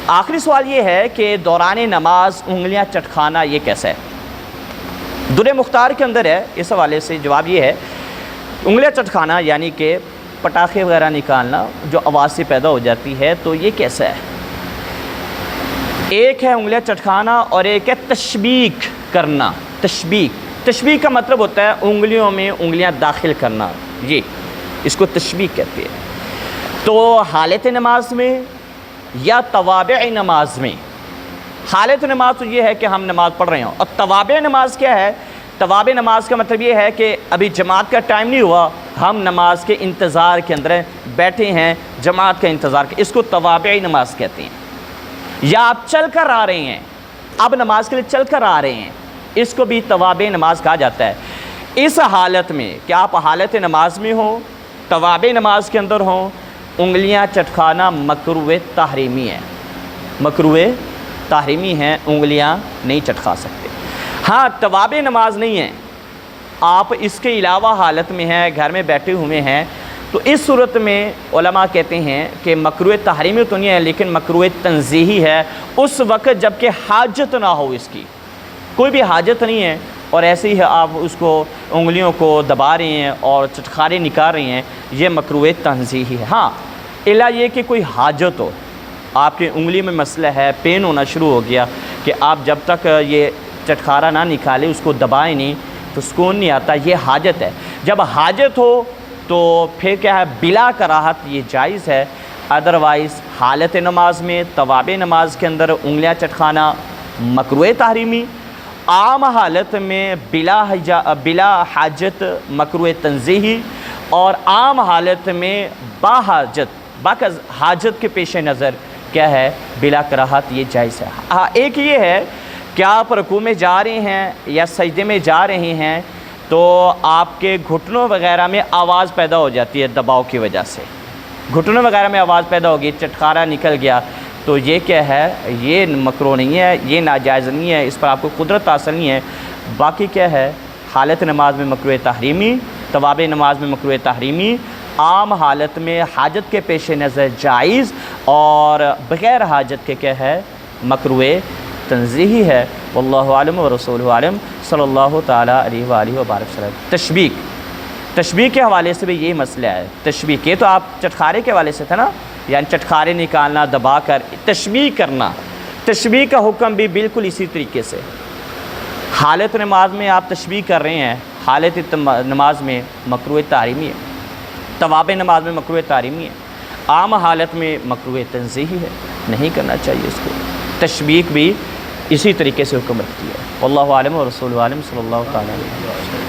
آخری سوال یہ ہے کہ دوران نماز انگلیاں چٹکھانا یہ کیسا ہے؟ در مختار کے اندر ہے، اس حوالے سے جواب یہ ہے انگلیاں چٹکھانا یعنی کہ پٹاخے وغیرہ نکالنا جو آواز سے پیدا ہو جاتی ہے، تو یہ کیسا ہے؟ ایک ہے انگلیاں چٹکھانا اور ایک ہے تشبیک کرنا۔ تشبیک کا مطلب ہوتا ہے انگلیوں میں انگلیاں داخل کرنا، یہ اس کو تشبیک کہتے ہیں۔ تو حالت نماز میں یا توابع نماز میں؟ حالت نماز تو یہ ہے کہ ہم نماز پڑھ رہے ہوں، اور توابع نماز کیا ہے؟ توابع نماز کا مطلب یہ ہے کہ ابھی جماعت کا ٹائم نہیں ہوا، ہم نماز کے انتظار کے اندر بیٹھے ہیں، جماعت کا انتظار، اس کو توابع نماز کہتے ہیں۔ یا آپ چل کر آ رہے ہیں، اب نماز کے لیے چل کر آ رہے ہیں، اس کو بھی توابع نماز کہا جاتا ہے۔ اس حالت میں کہ آپ حالت نماز میں ہوں، توابع نماز کے اندر ہوں، انگلیاں چٹکھانا مکروہ تحریمی ہے، مکروہ تحریمی ہیں، انگلیاں نہیں چٹکھا سکتے۔ ہاں توابع نماز نہیں ہے، آپ اس کے علاوہ حالت میں ہیں، گھر میں بیٹھے ہوئے ہیں، تو اس صورت میں علماء کہتے ہیں کہ مکروہ تحریمی تو نہیں ہے لیکن مکروہ تنزیہی ہے، اس وقت جب کہ حاجت نہ ہو، اس کی کوئی بھی حاجت نہیں ہے، اور ایسے ہی آپ اس کو انگلیوں کو دبا رہے ہیں اور چٹخارے نکال رہے ہیں، یہ مکروہ تنزیہی ہے۔ ہاں الا یہ کہ کوئی حاجت ہو، آپ کی انگلی میں مسئلہ ہے، پین ہونا شروع ہو گیا کہ آپ جب تک یہ چٹخارا نہ نکالیں، اس کو دبائیں نہیں تو سکون نہیں آتا، یہ حاجت ہے۔ جب حاجت ہو تو پھر کیا ہے، بلا کراہت یہ جائز ہے۔ ادروائز حالت نماز میں، توابع نماز کے اندر انگلیاں چٹکھانا مکروہ تحریمی، عام حالت میں بلا حاجت مکروہ تنزیہی، اور عام حالت میں حاجت کے پیش نظر کیا ہے، بلا کراہت یہ جائز ہے۔ ہاں ایک یہ ہے کہ آپ رکوع میں جا رہے ہیں یا سجدے میں جا رہے ہیں تو آپ کے گھٹنوں وغیرہ میں آواز پیدا ہو جاتی ہے، دباؤ کی وجہ سے گھٹنوں وغیرہ میں آواز پیدا ہوگی، چٹخارا نکل گیا، تو یہ کیا ہے، یہ مکروہ نہیں ہے، یہ ناجائز نہیں ہے، اس پر آپ کو قدرت حاصل نہیں ہے۔ باقی کیا ہے، حالت نماز میں مکروہ تحریمی، توابع نماز میں مکروہ تحریمی، عام حالت میں حاجت کے پیش نظر جائز، اور بغیر حاجت کے کیا ہے، مکروہ تنزیہی ہے۔ واللہ عالم ورسولہ عالم، صلی اللہ تعالیٰ علیہ وآلہ وبارک وسلم۔ تشبیک کے حوالے سے بھی یہی مسئلہ ہے۔ تشبیک یہ تو آپ چٹخارے کے حوالے سے تھا نا، یعنی چٹخارے نکالنا، دبا کر تشبیک کرنا، تشبیک کا حکم بھی بالکل اسی طریقے سے۔ حالت نماز میں آپ تشبیک کر رہے ہیں، حالت نماز میں مکروہ تحریمی ہے، توابع نماز میں مکروہ تحریمی ہے، عام حالت میں مکروہ تنزیہی ہے، نہیں کرنا چاہیے اس کو۔ تشبیک بھی اسی طریقے سے حکم رکھتی ہے۔ واللہ عالم ورسولہ عالم، صلی اللہ تعالیٰ علیہ وسلم۔